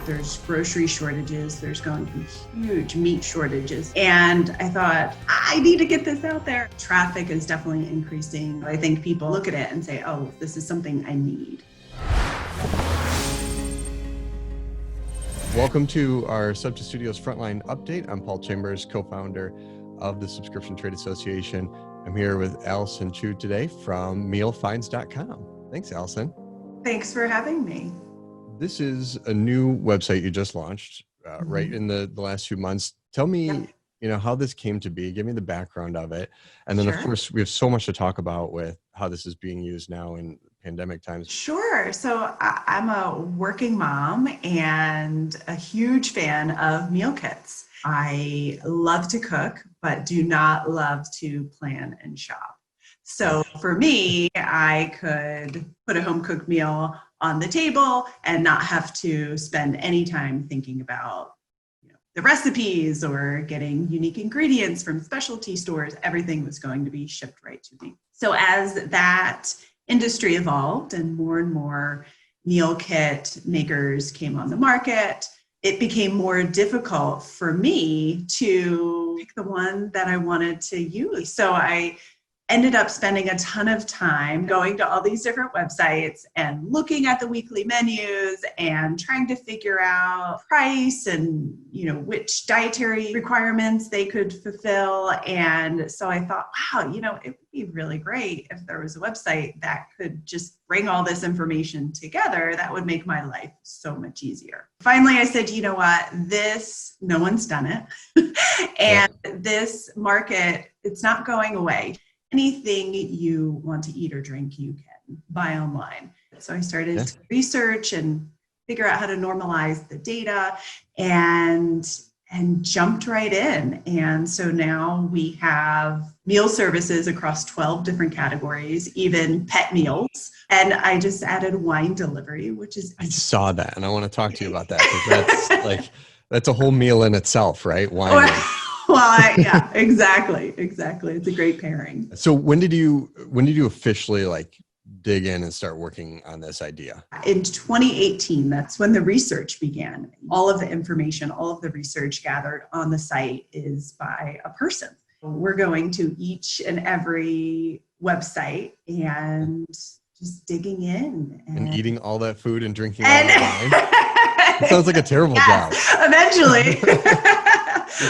There's grocery shortages. There's going to be huge meat shortages. And I thought, I need to get this out there. Traffic is definitely increasing. I think people look at it and say, oh, this is something I need. Welcome to our SUBTA Studios Frontline Update. I'm Paul Chambers, co-founder of the Subscription Trade Association. I'm here with Alison Chew today from mealfinds.com. Thanks, Alison. Thanks for having me. This is a new website you just launched right in the last few months. Tell me, how this came to be. Give me the background of it. And then, of course, we have so much to talk about with how this is being used now in pandemic times. Sure. So I'm a working mom and a huge fan of meal kits. I love to cook, but do not love to plan and shop. So for me, I could put a home cooked meal on the table and not have to spend any time thinking about the recipes or getting unique ingredients from specialty stores. Everything was going to be shipped right to me. So as that industry evolved and more meal kit makers came on the market, it became more difficult for me to pick the one that I wanted to use. So I ended up spending a ton of time going to all these different websites and looking at the weekly menus and trying to figure out price and, which dietary requirements they could fulfill. And so I thought, wow, it would be really great if there was a website that could just bring all this information together. That would make my life so much easier. Finally, I said, you know what, no one's done it. And this market, it's not going away. Anything you want to eat or drink, you can buy online. So I started to research and figure out how to normalize the data and jumped right in. And so now we have meal services across 12 different categories, even pet meals. And I just added wine delivery, which is... I saw that and I want to talk to you about that because that's a whole meal in itself, right? Wine. Well, yeah, exactly. It's a great pairing. So when did you officially dig in and start working on this idea? In 2018, that's when the research began. All of the information, all of the research gathered on the site is by a person. We're going to each and every website and just digging in. And eating all that food and drinking all that wine? It sounds like a terrible job. Eventually.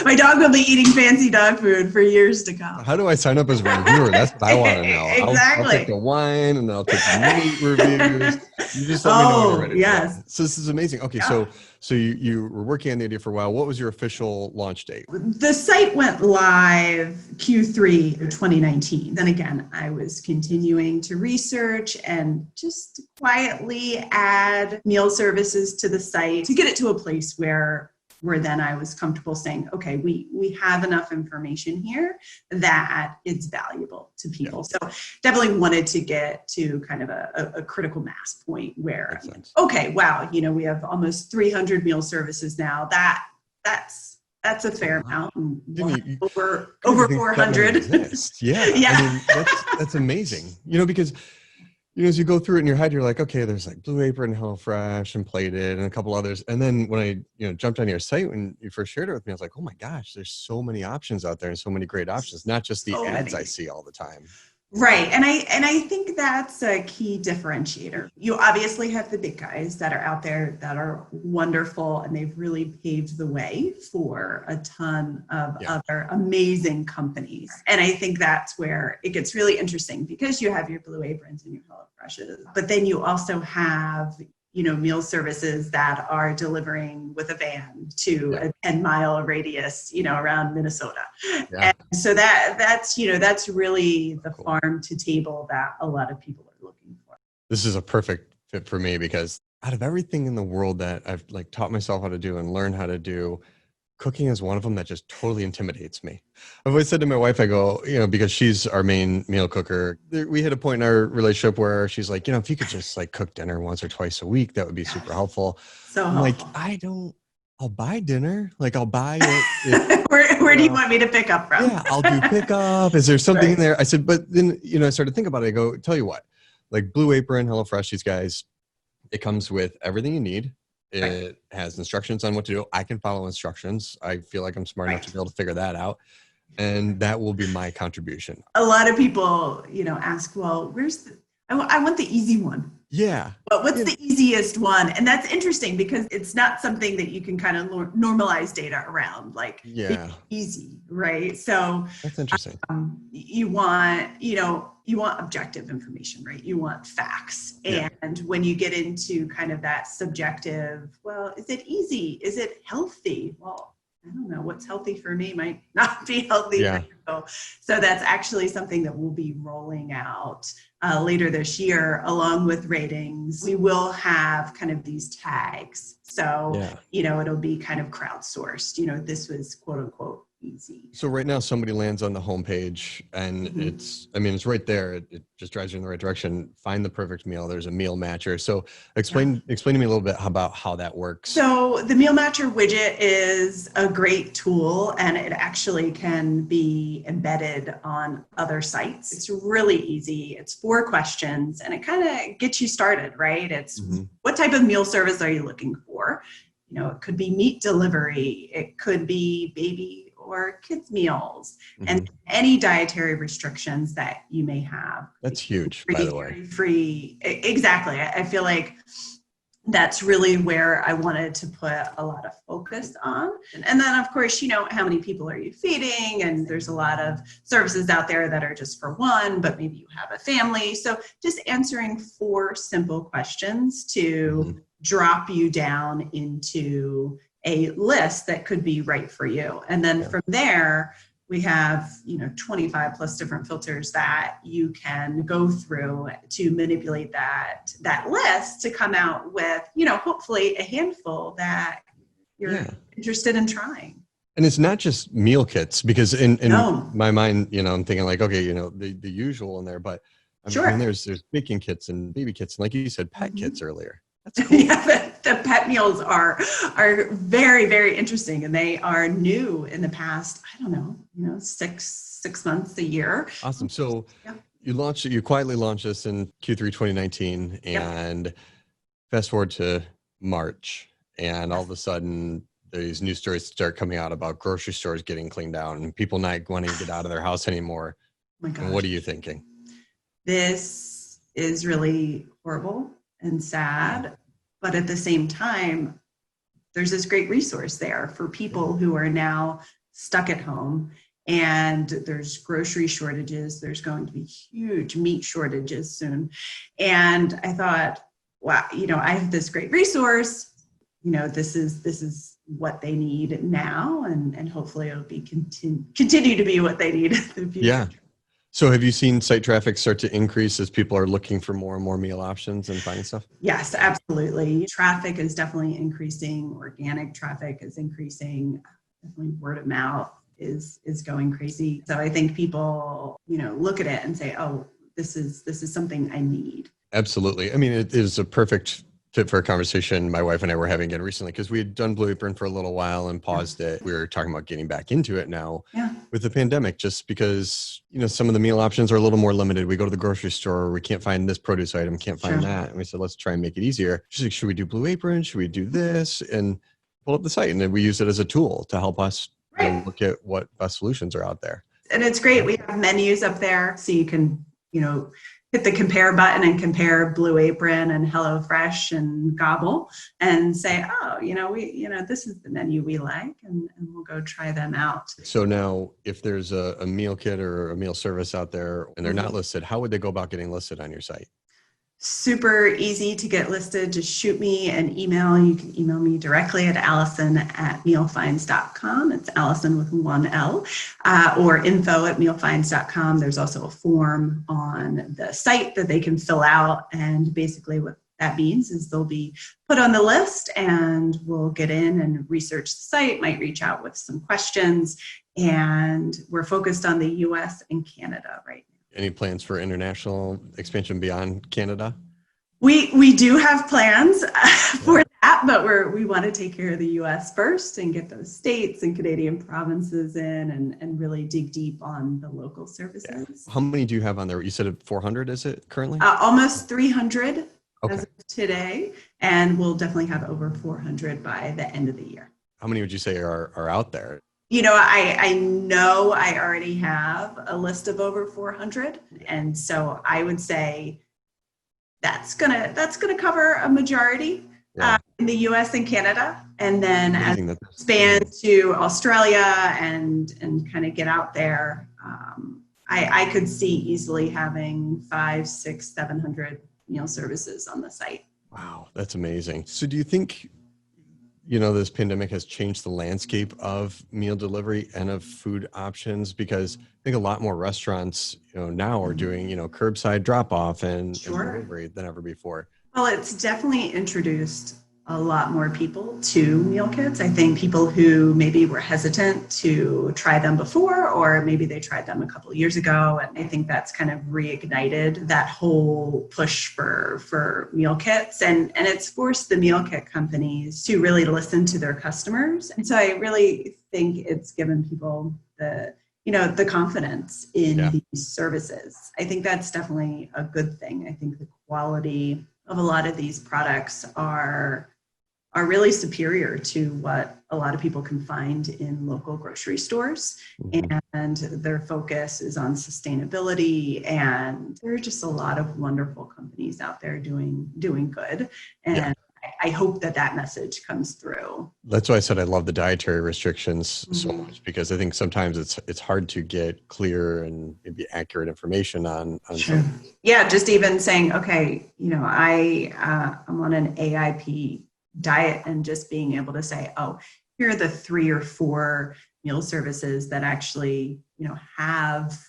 My dog will be eating fancy dog food for years to come. How do I sign up as a reviewer? That's what I want to know. Exactly. I'll take the wine and then I'll take the meat reviews. You just let me know when you're ready. Yes. So this is amazing. Okay, so you were working on the idea for a while. What was your official launch date? The site went live Q3 2019. Then again, I was continuing to research and just quietly add meal services to the site to get it to a place where then I was comfortable saying, okay, we have enough information here that it's valuable to people. So definitely wanted to get to kind of a critical mass point where, okay, wow, we have almost 300 meal services now. That's a fair amount. Over 400. Yeah. I mean, that's amazing. Because as you go through it in your head, you're like, okay, there's Blue Apron, HelloFresh, and Plated, and a couple others. And then when I, jumped on your site when you first shared it with me, I was like, oh my gosh, there's so many options out there and so many great options, not just the ads I see all the time. Right. And I think that's a key differentiator. You obviously have the big guys that are out there that are wonderful and they've really paved the way for a ton of other amazing companies. And I think that's where it gets really interesting because you have your Blue Aprons and your HelloFreshes, but then you also have meal services that are delivering with a van to a 10-mile radius, around Minnesota. Yeah. And so that's really the farm to table that a lot of people are looking for. This is a perfect fit for me because out of everything in the world that I've taught myself how to do and learn how to do, cooking is one of them that just totally intimidates me. I've always said to my wife, I go, because she's our main meal cooker, we hit a point in our relationship where she's like, if you could just cook dinner once or twice a week, that would be super helpful. So I'm helpful. I'll buy dinner. I'll buy it. Where do you want me to pick up from? Yeah, I'll do pickup. Is there something in there? I said, but then, I started to think about it. I go, tell you what, Blue Apron, HelloFresh, these guys, it comes with everything you need. It has instructions on what to do. I can follow instructions. I feel like I'm smart enough to be able to figure that out. And that will be my contribution. A lot of people, ask, well, I want the easy one. Yeah. But what's the easiest one? And that's interesting because it's not something that you can kind of normalize data around, like easy, right? So that's interesting. You want objective information, right? You want facts. And when you get into kind of that subjective, well, is it easy? Is it healthy? Well, I don't know, what's healthy for me might not be healthy for you. So that's actually something that we'll be rolling out later this year, along with ratings. We will have kind of these tags. So, it'll be kind of crowdsourced. This was quote unquote easy. So right now somebody lands on the homepage and it's right there. It just drives you in the right direction. Find the perfect meal. There's a meal matcher. So explain to me a little bit about how that works. So the meal matcher widget is a great tool, and it actually can be embedded on other sites. It's really easy. It's 4 questions and it kind of gets you started, right? It's what type of meal service are you looking for? It could be meat delivery. It could be baby or kids meals, and any dietary restrictions that you may have. That's huge, by the way. Free. Exactly. I feel like that's really where I wanted to put a lot of focus on. And then, of course, how many people are you feeding? And there's a lot of services out there that are just for one, but maybe you have a family. So just answering 4 simple questions to drop you down into a list that could be right for you. And then from there, we have, 25 plus different filters that you can go through to manipulate that list to come out with, hopefully a handful that you're interested in trying. And it's not just meal kits, because in my mind, I'm thinking like, okay, the usual in there, but there's baking kits and baby kits. And like you said, pet kits earlier. That's cool. The pet meals are very, very interesting, and they are new in the past, I don't know, 6 months, a year. Awesome. So you quietly launched this in Q3 2019, and fast forward to March, and all of a sudden these news stories start coming out about grocery stores getting cleaned out and people not wanting to get out of their house anymore. Oh my gosh. And what are you thinking? This is really horrible and sad, but at the same time, there's this great resource there for people who are now stuck at home, and there's grocery shortages. There's going to be huge meat shortages soon. And I thought, wow, I have this great resource. This is what they need now, and hopefully it'll be continue to be what they need in the future. Yeah. So have you seen site traffic start to increase as people are looking for more and more meal options and finding stuff? Yes, absolutely. Traffic is definitely increasing. Organic traffic is increasing. Definitely word of mouth is going crazy. So I think people, look at it and say, oh, this is something I need. Absolutely. I mean, it is a perfect fit for a conversation my wife and I were having again recently, because we had done Blue Apron for a little while and paused it. We were talking about getting back into it now with the pandemic, just because, some of the meal options are a little more limited. We go to the grocery store, we can't find this produce item, can't find that. And we said, let's try and make it easier. She's like, should we do Blue Apron? Should we do this? And pull up the site. And then we use it as a tool to help us look at what best solutions are out there. And it's great. We have menus up there, so you can, hit the compare button and compare Blue Apron and HelloFresh and Gobble and say, oh, this is the menu we like, and we'll go try them out. So now if there's a meal kit or a meal service out there and they're not listed, how would they go about getting listed on your site? Super easy to get listed. Just shoot me an email. You can email me directly at allison@mealfinds.com. It's Allison with 1 L, or info@mealfinds.com. There's also a form on the site that they can fill out. And basically what that means is they'll be put on the list, and we'll get in and research the site, might reach out with some questions. And we're focused on the US and Canada right now. Any plans for international expansion beyond Canada? We do have plans for that, but we want to take care of the US first and get those states and Canadian provinces in and really dig deep on the local services. Yeah. How many do you have on there? You said 400, is it currently? Almost 300 Okay. as of today, and we'll definitely have over 400 by the end of the year. How many would you say are out there? I know I already have a list of over 400, and so I would say that's gonna cover a majority Yeah. in the U.S. and Canada, and then as Amazing. we expand to Australia and kind of get out there, I could see easily having 500, 600, 700 meal services on the site. Wow, that's amazing. So do you think, this pandemic has changed the landscape of meal delivery and of food options? Because I think a lot more restaurants, now are doing, curbside drop off and Sure. delivery than ever before. Well, it's definitely introduced a lot more people to meal kits. I think people who maybe were hesitant to try them before, or maybe they tried them a couple of years ago. And I think that's kind of reignited that whole push for meal kits. And it's forced the meal kit companies to really listen to their customers. And so I really think it's given people the confidence in these services. I think that's definitely a good thing. I think the quality of a lot of these products are really superior to what a lot of people can find in local grocery stores. Mm-hmm. And their focus is on sustainability, and there are just a lot of wonderful companies out there doing good. And I hope that message comes through. That's why I said I love the dietary restrictions so much, because I think sometimes it's hard to get clear and maybe accurate information on Sure. Yeah, just even saying, okay, I'm on an AIP diet, and just being able to say, oh, here are the 3 or 4 meal services that actually, have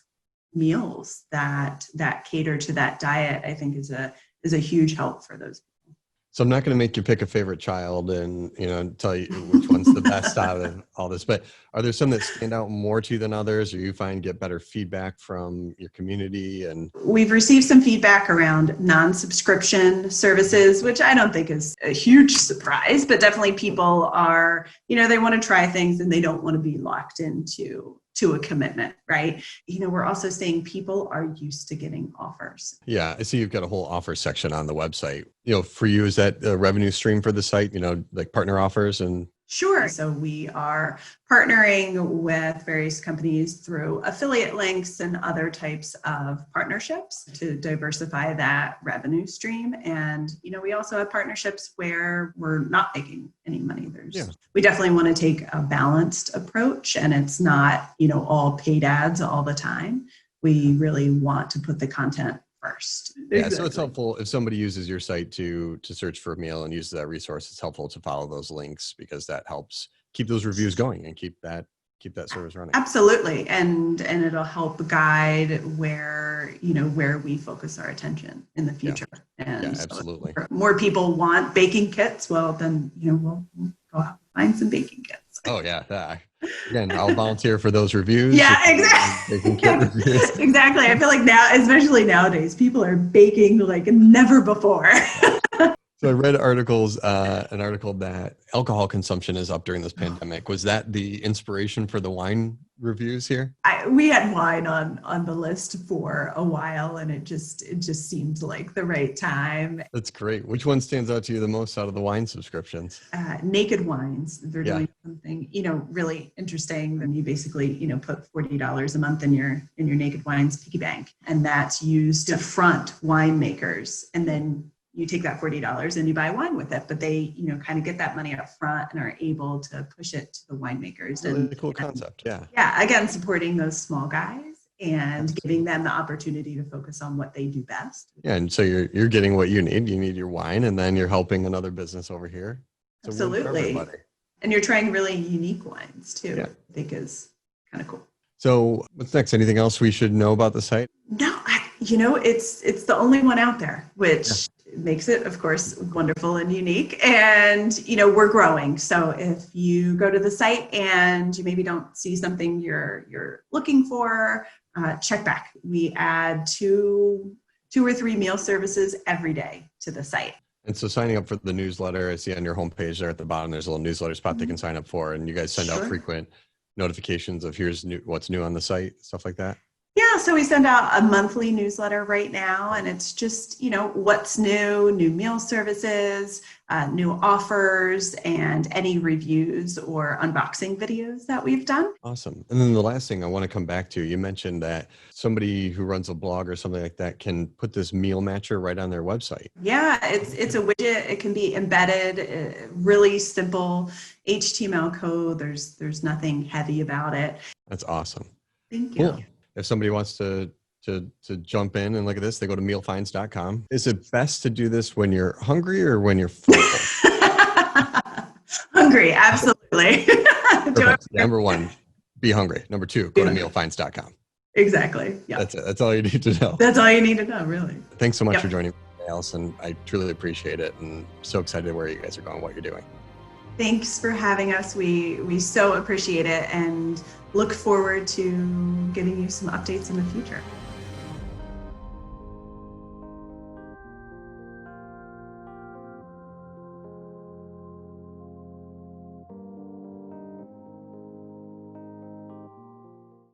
meals that cater to that diet, I think is a huge help for those people. So I'm not going to make you pick a favorite child and, tell you which one's the best out of all this, but are there some that stand out more to you than others, or you find get better feedback from your community? And we've received some feedback around non-subscription services, which I don't think is a huge surprise, but definitely people are, they want to try things and they don't want to be locked into a commitment, right? We're also saying people are used to getting offers. Yeah, I see you've got a whole offer section on the website. For you, is that a revenue stream for the site, like partner offers? And Sure. So we are partnering with various companies through affiliate links and other types of partnerships to diversify that revenue stream. And, we also have partnerships where we're not making any money. We definitely want to take a balanced approach, and it's not, all paid ads all the time. We really want to put the content first. Yeah, exactly. So it's helpful if somebody uses your site to search for a meal and uses that resource. It's helpful to follow those links, because that helps keep those reviews going and keep that service running. Absolutely, and it'll help guide where we focus our attention in the future. And absolutely. So if more people want baking kits, well, then we'll go out and find some baking kits. Oh yeah. Again, I'll volunteer for those reviews. Yeah, exactly. Exactly. I feel like now, especially nowadays, people are baking like never before. So I read an article that alcohol consumption is up during this pandemic. Was that the inspiration for the wine reviews here? We had wine on the list for a while, and it just seemed like the right time. That's great. Which one stands out to you the most out of the wine subscriptions? Naked Wines. They're doing something, really interesting. Then you basically, put $40 a month in your Naked Wines piggy bank, and that's used to front winemakers, and then you take that $40 and you buy wine with it, but they, kind of get that money up front and are able to push it to the winemakers. Really and cool concept. Yeah. Yeah. Again, supporting those small guys and giving them the opportunity to focus on what they do best. Yeah. And so you're getting what you need. You need your wine, and then you're helping another business over here. So absolutely. And you're trying really unique wines too. Yeah. I think is kind of cool. So what's next? Anything else we should know about the site? No, it's the only one out there, which makes it, of course, wonderful and unique. And, we're growing. So if you go to the site and you maybe don't see something you're looking for, check back. We add two or three meal services every day to the site. And so signing up for the newsletter, I see on your homepage there at the bottom, there's a little newsletter spot they can sign up for. And you guys send out frequent notifications of what's new on the site, stuff like that? Yeah, so we send out a monthly newsletter right now, and it's just, what's new meal services, new offers, and any reviews or unboxing videos that we've done. Awesome. And then the last thing I want to come back to, you mentioned that somebody who runs a blog or something like that can put this meal matcher right on their website. Yeah, it's a widget. It can be embedded, really simple HTML code. There's nothing heavy about it. That's awesome. Thank you. Cool. If somebody wants to jump in and look at this, they go to mealfinds.com. Is it best to do this when you're hungry or when you're full? Hungry, absolutely. Number one, be hungry. Number two, go to mealfinds.com. Exactly. Yeah. That's it. That's all you need to know. That's all you need to know, really. Thanks so much for joining me, Alison. I truly appreciate it, and so excited where you guys are going, what you're doing. Thanks for having us. We so appreciate it and look forward to giving you some updates in the future.